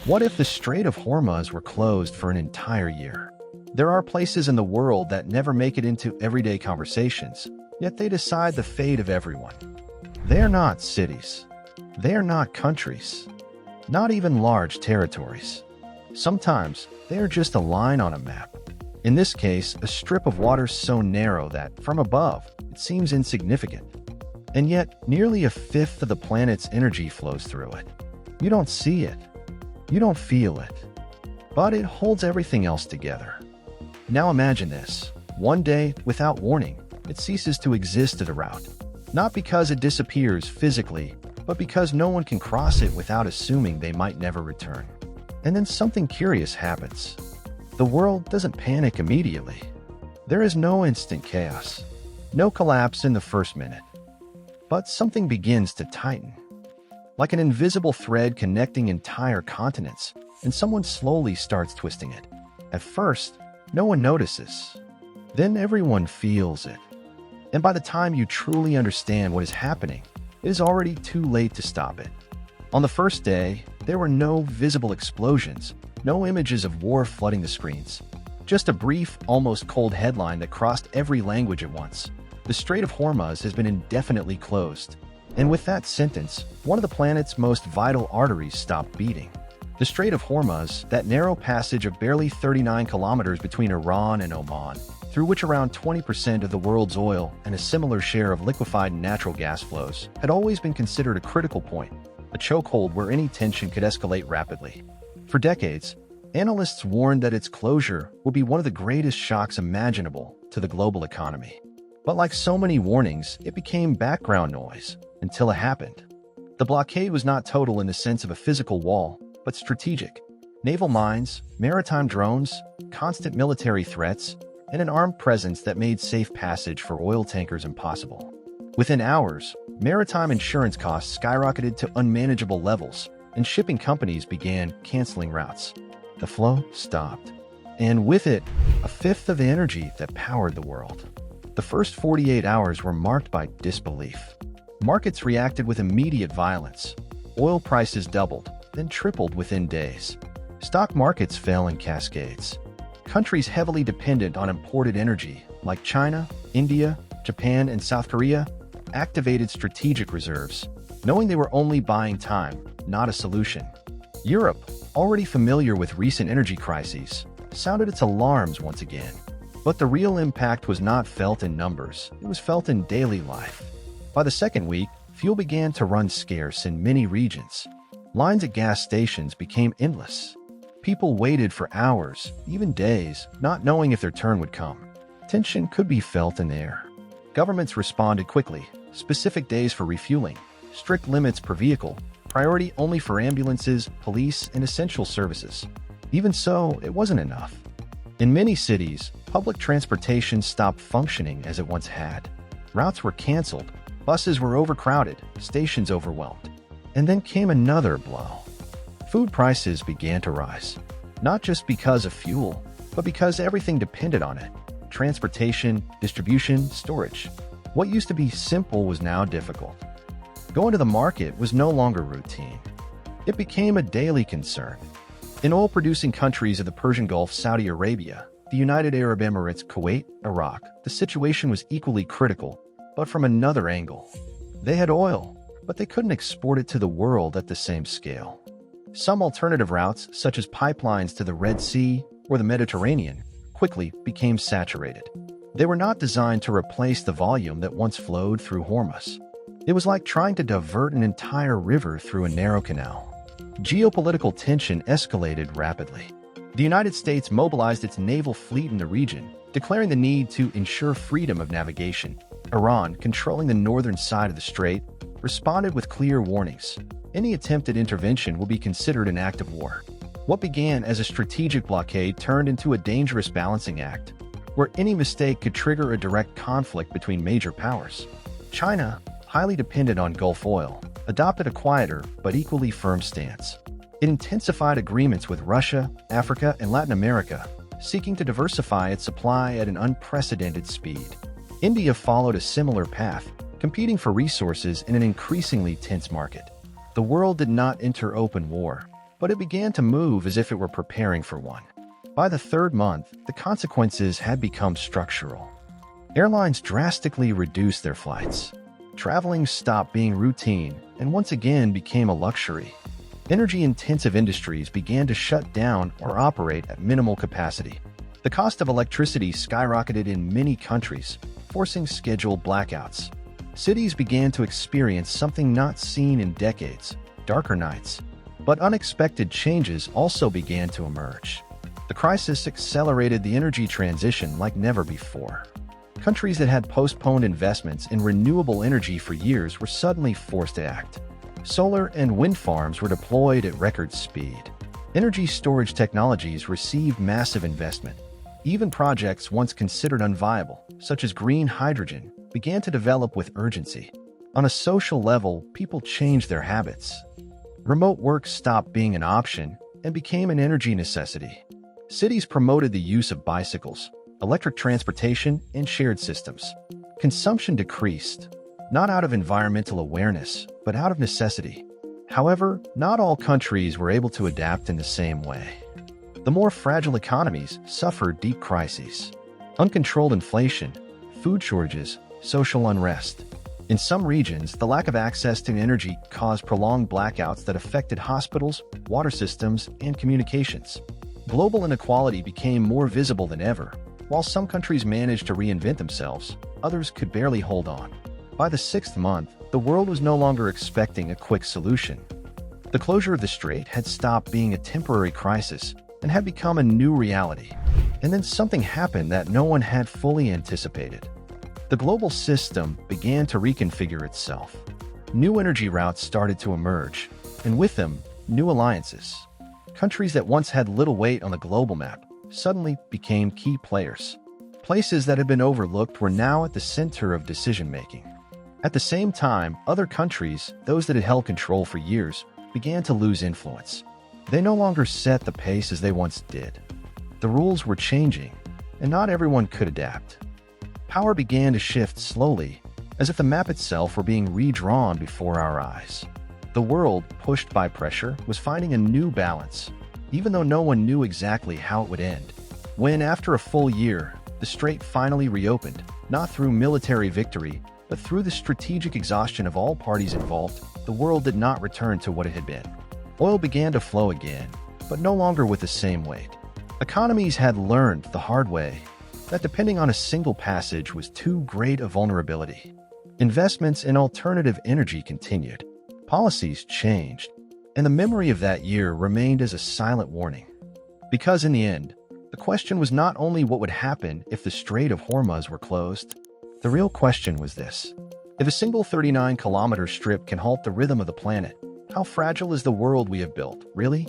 What if the Strait of Hormuz were closed for an entire year? There are places in the world that never make it into everyday conversations, yet they decide the fate of everyone. They are not cities. They are not countries. Not even large territories. Sometimes they are just a line on a map. In this case, a strip of water so narrow that, from above, it seems insignificant. And yet, nearly a fifth of the planet's energy flows through it. You don't see it. You don't feel it. But it holds everything else together. Now imagine this. One day, without warning, it ceases to exist at a route. Not because it disappears physically, but because no one can cross it without assuming they might never return. And then something curious happens. The world doesn't panic immediately. There is no instant chaos. No collapse in the first minute. But something begins to tighten. Like an invisible thread connecting entire continents, and someone slowly starts twisting it. At first, no one notices. Then everyone feels it. And by the time you truly understand what is happening, it is already too late to stop it. On the first day, there were no visible explosions, no images of war flooding the screens. Just a brief, almost cold headline that crossed every language at once. The Strait of Hormuz has been indefinitely closed. And with that sentence, one of the planet's most vital arteries stopped beating. The Strait of Hormuz, that narrow passage of barely 39 kilometers between Iran and Oman, through which around 20% of the world's oil and a similar share of liquefied natural gas flows, had always been considered a critical point, a chokehold where any tension could escalate rapidly. For decades, analysts warned that its closure would be one of the greatest shocks imaginable to the global economy. But like so many warnings, it became background noise until it happened. The blockade was not total in the sense of a physical wall, but strategic. Naval mines, maritime drones, constant military threats, and an armed presence that made safe passage for oil tankers impossible. Within hours, maritime insurance costs skyrocketed to unmanageable levels, and shipping companies began canceling routes. The flow stopped, and with it, a fifth of the energy that powered the world. The first 48 hours were marked by disbelief. Markets reacted with immediate violence. Oil prices doubled, then tripled within days. Stock markets fell in cascades. Countries heavily dependent on imported energy, like China, India, Japan, and South Korea, activated strategic reserves, knowing they were only buying time, not a solution. Europe, already familiar with recent energy crises, sounded its alarms once again. But the real impact was not felt in numbers, it was felt in daily life. By the second week, fuel began to run scarce in many regions. Lines at gas stations became endless. People waited for hours, even days, not knowing if their turn would come. Tension could be felt in the air. Governments responded quickly, specific days for refueling, strict limits per vehicle, priority only for ambulances, police, and essential services. Even so, it wasn't enough. In many cities, public transportation stopped functioning as it once had. Routes were canceled, buses were overcrowded, stations overwhelmed. And then came another blow. Food prices began to rise, not just because of fuel, but because everything depended on it. Transportation, distribution, storage. What used to be simple was now difficult. Going to the market was no longer routine. It became a daily concern. In oil-producing countries of the Persian Gulf, Saudi Arabia, the United Arab Emirates, Kuwait, Iraq, the situation was equally critical, but from another angle. They had oil, but they couldn't export it to the world at the same scale. Some alternative routes, such as pipelines to the Red Sea or the Mediterranean, quickly became saturated. They were not designed to replace the volume that once flowed through Hormuz. It was like trying to divert an entire river through a narrow canal. Geopolitical tension escalated rapidly. The United States mobilized its naval fleet in the region, declaring the need to ensure freedom of navigation. Iran, controlling the northern side of the strait, responded with clear warnings. Any attempt at intervention will be considered an act of war. What began as a strategic blockade turned into a dangerous balancing act, where any mistake could trigger a direct conflict between major powers. China, highly dependent on Gulf oil, adopted a quieter but equally firm stance. It intensified agreements with Russia, Africa, and Latin America, seeking to diversify its supply at an unprecedented speed. India followed a similar path, competing for resources in an increasingly tense market. The world did not enter open war. but it began to move as if it were preparing for one. By the third month, the consequences had become structural. Airlines drastically reduced their flights. Traveling stopped being routine and once again became a luxury. Energy-intensive industries began to shut down or operate at minimal capacity. The cost of electricity skyrocketed in many countries, forcing scheduled blackouts. Cities began to experience something not seen in decades: darker nights. But unexpected changes also began to emerge. The crisis accelerated the energy transition like never before. Countries that had postponed investments in renewable energy for years were suddenly forced to act. Solar and wind farms were deployed at record speed. Energy storage technologies received massive investment. Even projects once considered unviable, such as green hydrogen, began to develop with urgency. On a social level, people changed their habits. Remote work stopped being an option and became an energy necessity. Cities promoted the use of bicycles, electric transportation, and shared systems. Consumption decreased, not out of environmental awareness, but out of necessity. However, not all countries were able to adapt in the same way. The more fragile economies suffered deep crises. Uncontrolled inflation, food shortages, social unrest. In some regions, the lack of access to energy caused prolonged blackouts that affected hospitals, water systems, and communications. Global inequality became more visible than ever. While some countries managed to reinvent themselves, others could barely hold on. By the sixth month, the world was no longer expecting a quick solution. The closure of the strait had stopped being a temporary crisis and had become a new reality. And then something happened that no one had fully anticipated. The global system began to reconfigure itself. New energy routes started to emerge, and with them, new alliances. Countries that once had little weight on the global map suddenly became key players. Places that had been overlooked were now at the center of decision-making. At the same time, other countries, those that had held control for years, began to lose influence. They no longer set the pace as they once did. The rules were changing, and not everyone could adapt. Power began to shift slowly, as if the map itself were being redrawn before our eyes. The world, pushed by pressure, was finding a new balance, even though no one knew exactly how it would end. When, after a full year, the strait finally reopened, not through military victory, but through the strategic exhaustion of all parties involved, the world did not return to what it had been. Oil began to flow again, but no longer with the same weight. Economies had learned the hard way that depending on a single passage was too great a vulnerability. Investments in alternative energy continued. Policies changed, and the memory of that year remained as a silent warning. Because in the end, the question was not only what would happen if the Strait of Hormuz were closed. The real question was this: if a single 39-kilometer strip can halt the rhythm of the planet, how fragile is the world we have built, really?